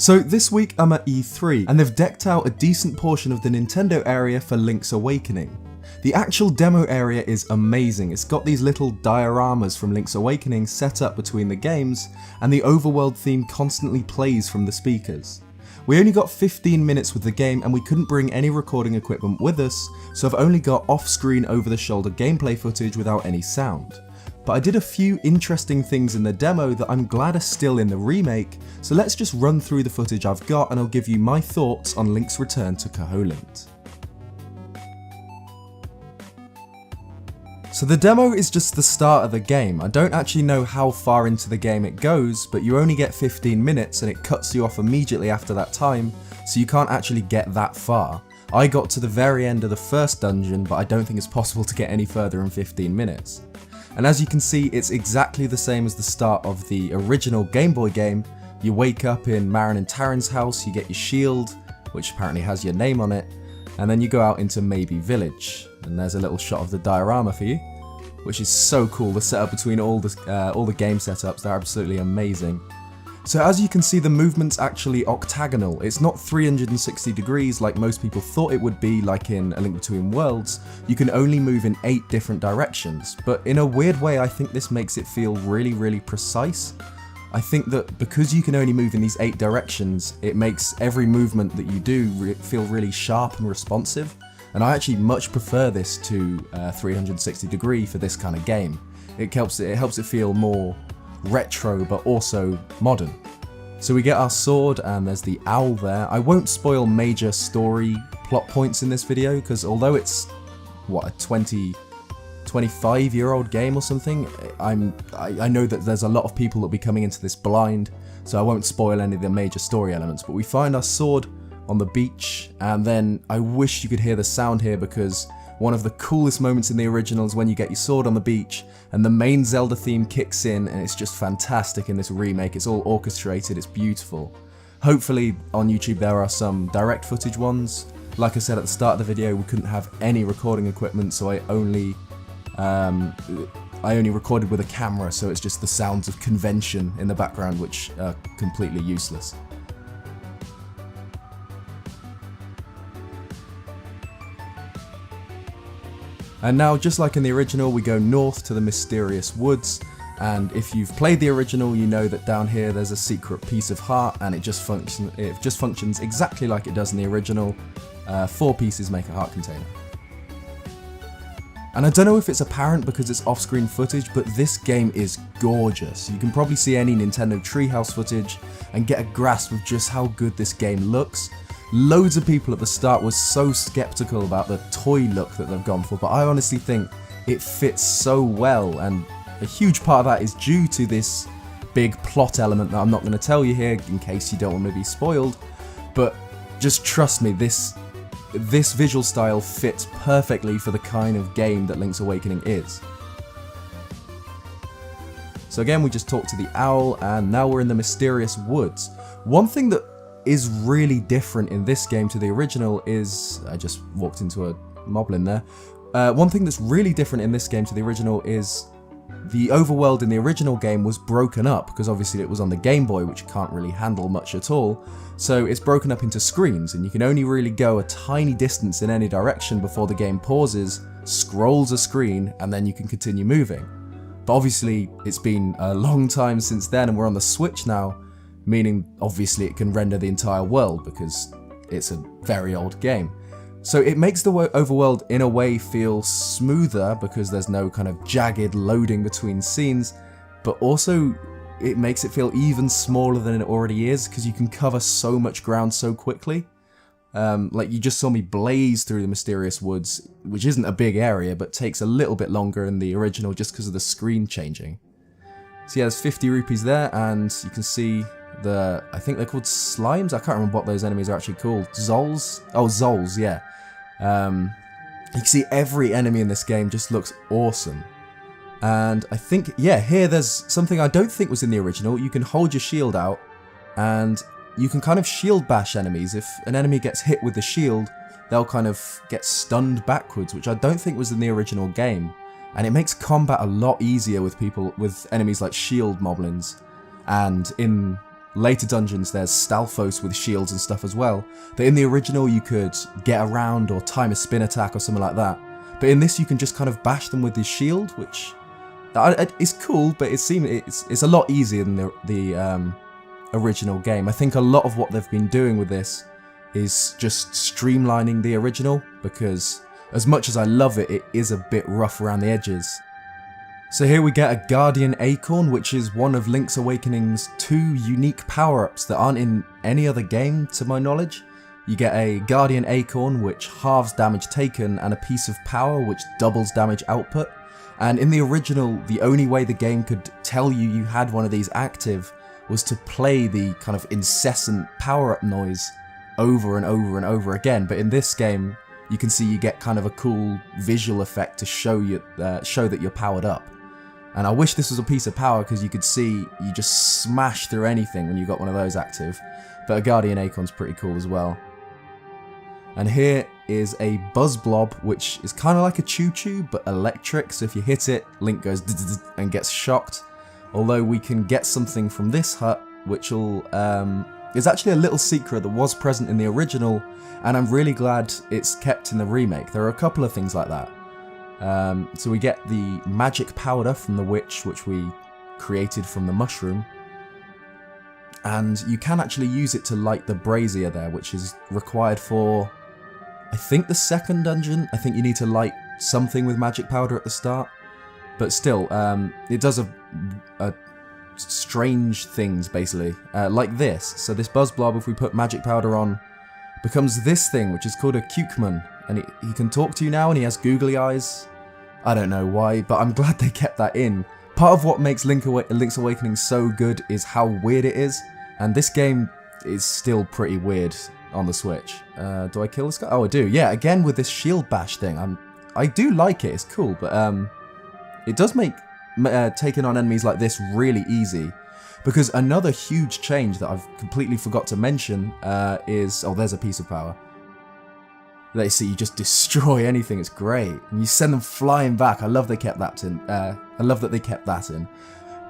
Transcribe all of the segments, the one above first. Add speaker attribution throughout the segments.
Speaker 1: So this week I'm at E3 and they've decked out a decent portion of the Nintendo area for Link's Awakening. The actual demo area is amazing. It's got these little dioramas from Link's Awakening set up between the games, and the overworld theme constantly plays from the speakers. We only got 15 minutes with the game and we couldn't bring any recording equipment with us, so I've only got off-screen over-the-shoulder gameplay footage without any sound. But I did a few interesting things in the demo that I'm glad are still in the remake, so let's just run through the footage I've got and I'll give you my thoughts on Link's return to Koholint. So the demo is just the start of the game. I don't actually know how far into the game it goes, but you only get 15 minutes and it cuts you off immediately after that time, so you can't actually get that far. I got to the very end of the first dungeon, but I don't think it's possible to get any further in 15 minutes. And as you can see, it's exactly the same as the start of the original Game Boy game. You wake up in Marin and Tarin's house, you get your shield, which apparently has your name on it, and then you go out into Maybe Village. And there's a little shot of the diorama for you, which is so cool. The setup between all the game setups, they're absolutely amazing. So as you can see, the movement's actually octagonal. It's not 360 degrees like most people thought it would be, like in A Link Between Worlds. You can only move in 8 different directions, but in a weird way I think this makes it feel really precise. I think that because you can only move in these 8 directions, it makes every movement that you do feel really sharp and responsive. And I actually much prefer this to 360 degree for this kind of game. It helps it feel more retro but also modern. So we get our sword and there's the owl there. I won't spoil major story plot points in this video because although it's, what, a 25-year-old game or something, I know that there's a lot of people that will be coming into this blind, so I won't spoil any of the major story elements. But we find our sword on the beach, and then I wish you could hear the sound here because one of the coolest moments in the original is when you get your sword on the beach and the main Zelda theme kicks in, and it's just fantastic in this remake. It's all orchestrated, it's beautiful. Hopefully on YouTube there are some direct footage ones. Like I said at the start of the video, we couldn't have any recording equipment, so I only recorded with a camera, so it's just the sounds of convention in the background, which are completely useless. And now, just like in the original, we go north to the mysterious woods, and if you've played the original, you know that down here there's a secret piece of heart, and it just functions exactly like it does in the original. 4 pieces make a heart container. And I don't know if it's apparent because it's off-screen footage, but this game is gorgeous. You can probably see any Nintendo Treehouse footage and get a grasp of just how good this game looks. Loads of people at the start were so skeptical about the toy look that they've gone for, but I honestly think it fits so well, and a huge part of that is due to this big plot element that I'm not going to tell you here in case you don't want to be spoiled, but just trust me, this visual style fits perfectly for the kind of game that Link's Awakening is. So again, we just talked to the owl, and now we're in the mysterious woods. One thing that is really different in this game to the original is, I just walked into a moblin there. One thing that's really different in this game to the original is the overworld in the original game was broken up because obviously it was on the Game Boy, which can't really handle much at all. So it's broken up into screens, and you can only really go a tiny distance in any direction before the game pauses, scrolls a screen, and then you can continue moving. But obviously it's been a long time since then, and we're on the Switch now, meaning obviously it can render the entire world because it's a very old game. So it makes the overworld in a way feel smoother because there's no kind of jagged loading between scenes, but also it makes it feel even smaller than it already is because you can cover so much ground so quickly. Like you just saw me blaze through the mysterious woods, which isn't a big area but takes a little bit longer in the original just because of the screen changing. So yeah, there's 50 rupees there, and you can see I think they're called slimes. I can't remember what those enemies are actually called. Zols? Oh, Zols, yeah. You can see every enemy in this game just looks awesome. And I think, yeah, here there's something I don't think was in the original. You can hold your shield out, and you can kind of shield bash enemies. If an enemy gets hit with the shield, they'll kind of get stunned backwards, which I don't think was in the original game. And it makes combat a lot easier with enemies like shield moblins. And in later dungeons there's Stalfos with shields and stuff as well, that in the original you could get around or time a spin attack or something like that. But in this you can just kind of bash them with his shield, which is cool, but it's a lot easier than the original game. I think a lot of what they've been doing with this is just streamlining the original, because as much as I love it, it is a bit rough around the edges. So here we get a Guardian Acorn, which is one of Link's Awakening's 2 unique power-ups that aren't in any other game to my knowledge. You get a Guardian Acorn, which halves damage taken, and a piece of power, which doubles damage output. And in the original, the only way the game could tell you you had one of these active was to play the kind of incessant power-up noise over and over and over again. But in this game, you can see you get kind of a cool visual effect to show that you're powered up. And I wish this was a piece of power, because you could see you just smash through anything when you got one of those active. But a Guardian Acorn's pretty cool as well. And here is a Buzz Blob, which is kind of like a choo-choo, but electric. So if you hit it, Link goes and gets shocked. Although we can get something from this hut, which is actually a little secret that was present in the original, and I'm really glad it's kept in the remake. There are a couple of things like that. So we get the magic powder from the witch, which we created from the mushroom. And you can actually use it to light the brazier there, which is required for, I think, the second dungeon. I think you need to light something with magic powder at the start. But still, it does a strange things, basically, like this. So this Buzz Blob, if we put magic powder on, becomes this thing, which is called a Cukeman. And he can talk to you now, and he has googly eyes. I don't know why, but I'm glad they kept that in. Part of what makes Link's Awakening so good is how weird it is, and this game is still pretty weird on the Switch. Do I kill this guy? Oh, I do. Yeah, again with this shield bash thing. I do like it. It's cool, but it does make taking on enemies like this really easy. Because another huge change that I've completely forgot to mention is... Oh, there's a piece of power. They see you just destroy anything. It's great, and you send them flying back. I love they kept that in. I love that they kept that in.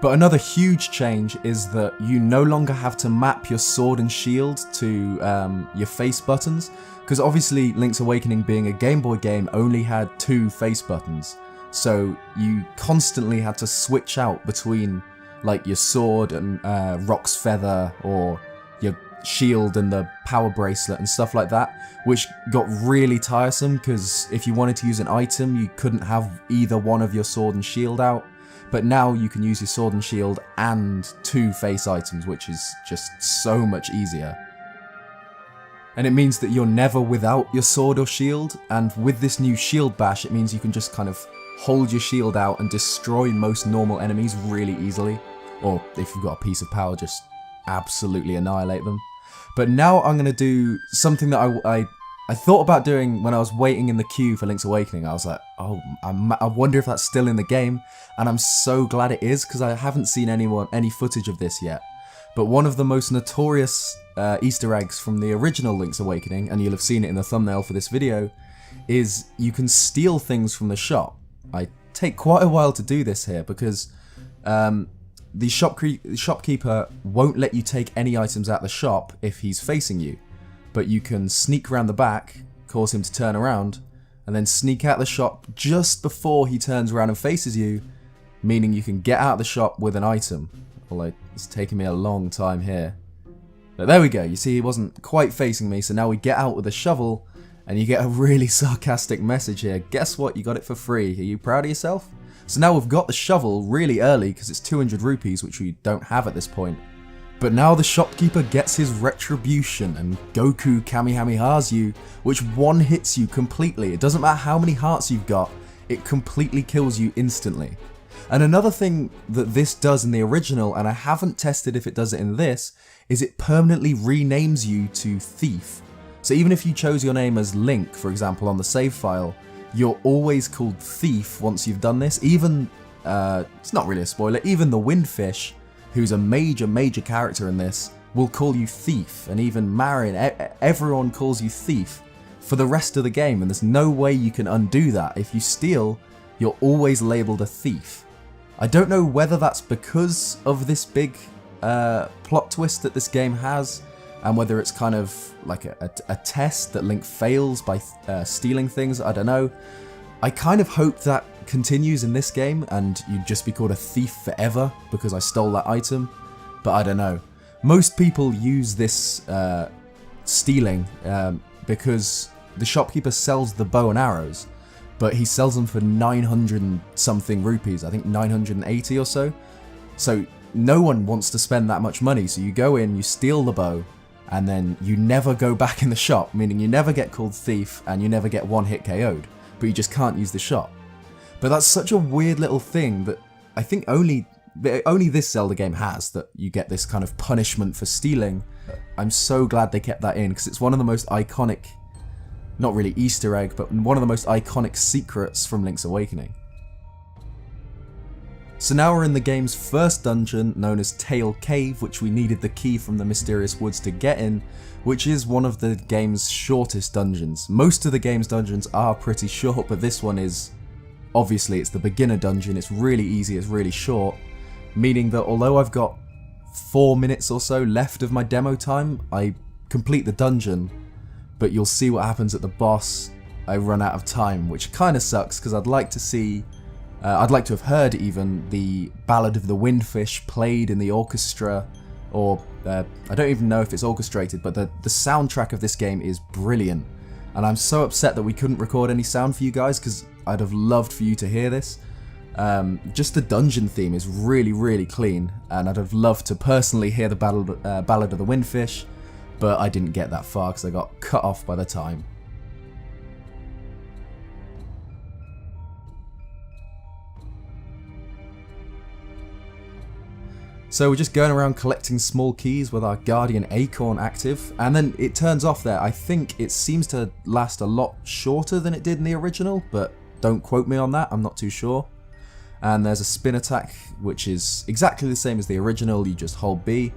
Speaker 1: But another huge change is that you no longer have to map your sword and shield to your face buttons, because obviously Link's Awakening, being a Game Boy game, only had 2 face buttons. So you constantly had to switch out between like your sword and Rock's Feather, or your shield and the power bracelet and stuff like that, which got really tiresome, because if you wanted to use an item, you couldn't have either one of your sword and shield out. But now you can use your sword and shield and 2 face items, which is just so much easier. And it means that you're never without your sword or shield, and with this new shield bash, it means you can just kind of hold your shield out and destroy most normal enemies really easily. Or if you've got a piece of power, just absolutely annihilate them. But now I'm going to do something that I thought about doing when I was waiting in the queue for Link's Awakening. I was like, oh, I wonder if that's still in the game, and I'm so glad it is, because I haven't seen any footage of this yet. But one of the most notorious Easter eggs from the original Link's Awakening, and you'll have seen it in the thumbnail for this video, is you can steal things from the shop. I take quite a while to do this here, because the shopkeeper won't let you take any items out the shop if he's facing you. But you can sneak around the back, cause him to turn around, and then sneak out the shop just before he turns around and faces you, meaning you can get out of the shop with an item. Although it's taken me a long time here. But there we go, you see he wasn't quite facing me, so now we get out with a shovel, and you get a really sarcastic message here. Guess what, you got it for free. Are you proud of yourself? So now we've got the shovel really early, because it's 200 rupees, which we don't have at this point. But now the shopkeeper gets his retribution, and Goku Kamehamehas you, which one hits you completely. It doesn't matter how many hearts you've got, it completely kills you instantly. And another thing that this does in the original, and I haven't tested if it does it in this, is it permanently renames you to Thief. So even if you chose your name as Link, for example, on the save file, you're always called Thief once you've done this. Even, it's not really a spoiler, even the Windfish, who's a major character in this, will call you Thief, and even Marin, everyone calls you Thief for the rest of the game, and there's no way you can undo that. If you steal, you're always labelled a thief. I don't know whether that's because of this big plot twist that this game has, and whether it's kind of like a test that Link fails by stealing things, I don't know. I kind of hope that continues in this game and you'd just be called a thief forever because I stole that item, but I don't know. Most people use this stealing because the shopkeeper sells the bow and arrows, but he sells them for 900 and something rupees, I think 980 or so. So no one wants to spend that much money, so you go in, you steal the bow, and then you never go back in the shop, meaning you never get called thief and you never get one hit KO'd, but you just can't use the shop. But that's such a weird little thing that I think only this Zelda game has, that you get this kind of punishment for stealing. I'm so glad they kept that in, because it's one of the most iconic, not really Easter egg, but one of the most iconic secrets from Link's Awakening. So now we're in the game's first dungeon, known as Tail Cave, which we needed the key from the Mysterious Woods to get in, which is one of the game's shortest dungeons. Most of the game's dungeons are pretty short, but this one is, obviously it's the beginner dungeon, it's really easy, it's really short, meaning that although I've got 4 minutes or so left of my demo time, I complete the dungeon, but you'll see what happens at the boss. I run out of time, which kind of sucks, because I'd like to see, I'd like to have heard even the Ballad of the Windfish played in the orchestra, or I don't even know if it's orchestrated, but the soundtrack of this game is brilliant, and I'm so upset that we couldn't record any sound for you guys, because I'd have loved for you to hear this. Just the dungeon theme is really, really clean, and I'd have loved to personally hear the Ballad of the Windfish, but I didn't get that far because I got cut off by the time. So we're just going around collecting small keys with our Guardian Acorn active, and then it turns off there. I think it seems to last a lot shorter than it did in the original, but don't quote me on that, I'm not too sure. And there's a spin attack, which is exactly the same as the original, you just hold B.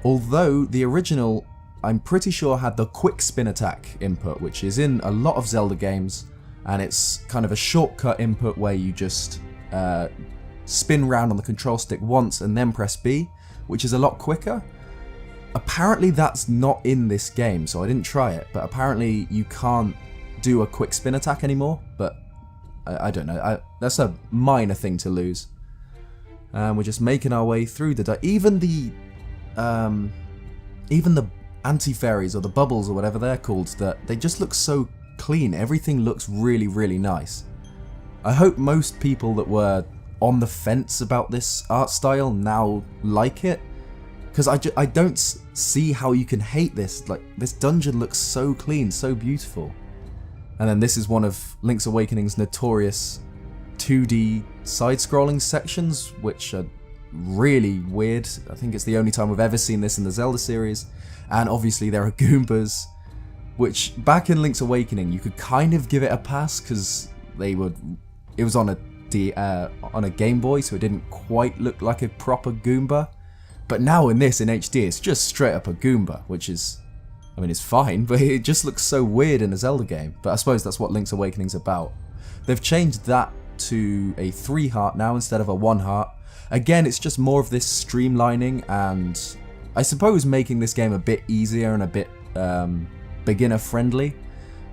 Speaker 1: Although the original, I'm pretty sure, had the quick spin attack input, which is in a lot of Zelda games, and it's kind of a shortcut input where you just spin round on the control stick once and then press B, which is a lot quicker. Apparently that's not in this game, so I didn't try it, but apparently you can't do a quick spin attack anymore, but I don't know, that's a minor thing to lose. We're just making our way through the... Even the anti-fairies, or the bubbles, or whatever they're called, that they just look so clean. Everything looks really, really nice. I hope most people that were on the fence about this art style now like it, because I don't see how you can hate this. Like, this dungeon looks so clean, so beautiful. And then this is one of Link's Awakening's notorious 2D side-scrolling sections, which are really weird. I think it's the only time we've ever seen this in the Zelda series. And obviously there are Goombas, which back in Link's Awakening you could kind of give it a pass, because it was on a Game Boy, so it didn't quite look like a proper Goomba. But now in this, in HD, it's just straight up a Goomba, which is, I mean, it's fine, but it just looks so weird in a Zelda game. But I suppose that's what Link's Awakening's about. They've changed that to a 3 heart now instead of a 1 heart. Again, it's just more of this streamlining, and I suppose making this game a bit easier and a bit beginner friendly,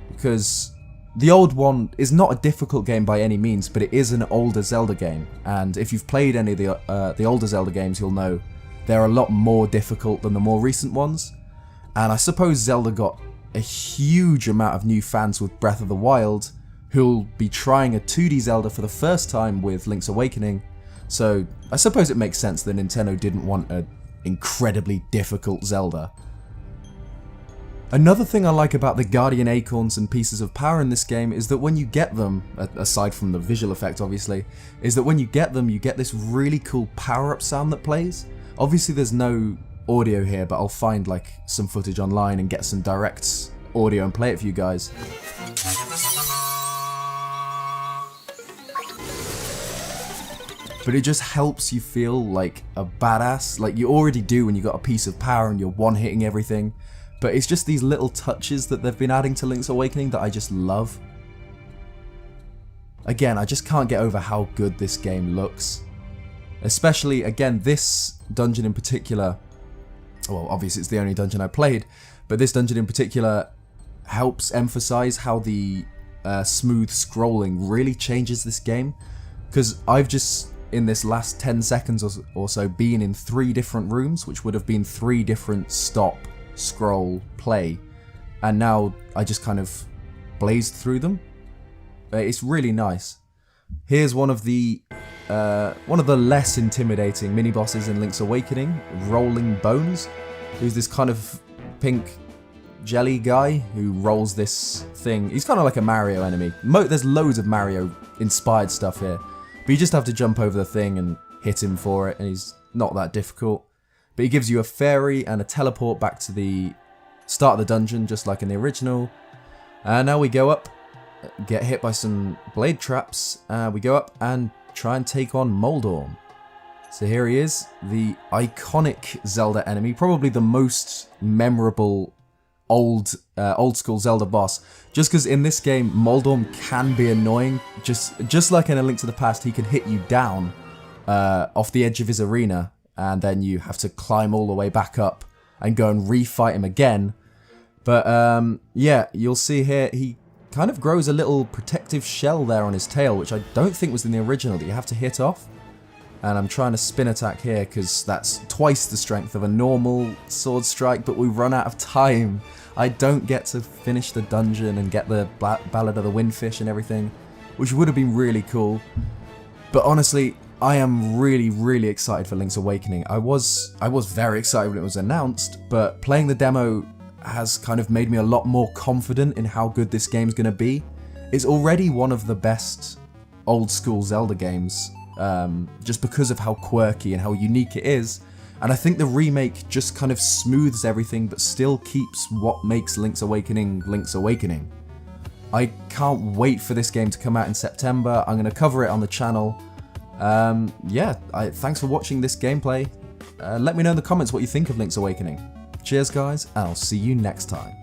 Speaker 1: because the old one is not a difficult game by any means, but it is an older Zelda game, and if you've played any of the older Zelda games, you'll know they're a lot more difficult than the more recent ones. And I suppose Zelda got a huge amount of new fans with Breath of the Wild, who'll be trying a 2D Zelda for the first time with Link's Awakening, so I suppose it makes sense that Nintendo didn't want an incredibly difficult Zelda. Another thing I like about the Guardian Acorns and Pieces of Power in this game is that when you get them, aside from the visual effect obviously, is that when you get them you get this really cool power-up sound that plays. Obviously there's no audio here, but I'll find like some footage online and get some direct audio and play it for you guys. But it just helps you feel like a badass, like you already do when you got a piece of power and you're one-hitting everything. But it's just these little touches that they've been adding to Link's Awakening that I just love. Again, I just can't get over how good this game looks. Especially, again, this dungeon in particular, well, obviously it's the only dungeon I played, but this dungeon in particular helps emphasize how the smooth scrolling really changes this game. Because I've just, in this last 10 seconds or so, been in 3 different rooms, which would have been 3 different stop, scroll, play, and now I just kind of blazed through them. It's really nice. Here's one of the less intimidating mini-bosses in Link's Awakening, Rolling Bones, who's this kind of pink jelly guy who rolls this thing. He's kind of like a Mario enemy. There's loads of Mario-inspired stuff here, but you just have to jump over the thing and hit him for it, and he's not that difficult. But he gives you a fairy and a teleport back to the start of the dungeon, just like in the original. And now we go up, get hit by some blade traps, we go up and try and take on Moldorm. So here he is, the iconic Zelda enemy, probably the most memorable old school Zelda boss. Just because in this game, Moldorm can be annoying. Just like in A Link to the Past, he can hit you down off the edge of his arena, and then you have to climb all the way back up and go and refight him again. But yeah, you'll see here, he kind of grows a little protective shell there on his tail, which I don't think was in the original, that you have to hit off. And I'm trying to spin attack here because that's twice the strength of a normal sword strike, but we run out of time. I don't get to finish the dungeon and get the Ballad of the Windfish and everything, which would have been really cool. But honestly, I am really, really excited for Link's Awakening. I was very excited when it was announced, but playing the demo has kind of made me a lot more confident in how good this game's going to be. It's already one of the best old school Zelda games, just because of how quirky and how unique it is. And I think the remake just kind of smooths everything, but still keeps what makes Link's Awakening Link's Awakening. I can't wait for this game to come out in September. I'm going to cover it on the channel. Yeah, thanks for watching this gameplay. Let me know in the comments what you think of Link's Awakening. Cheers guys, and I'll see you next time.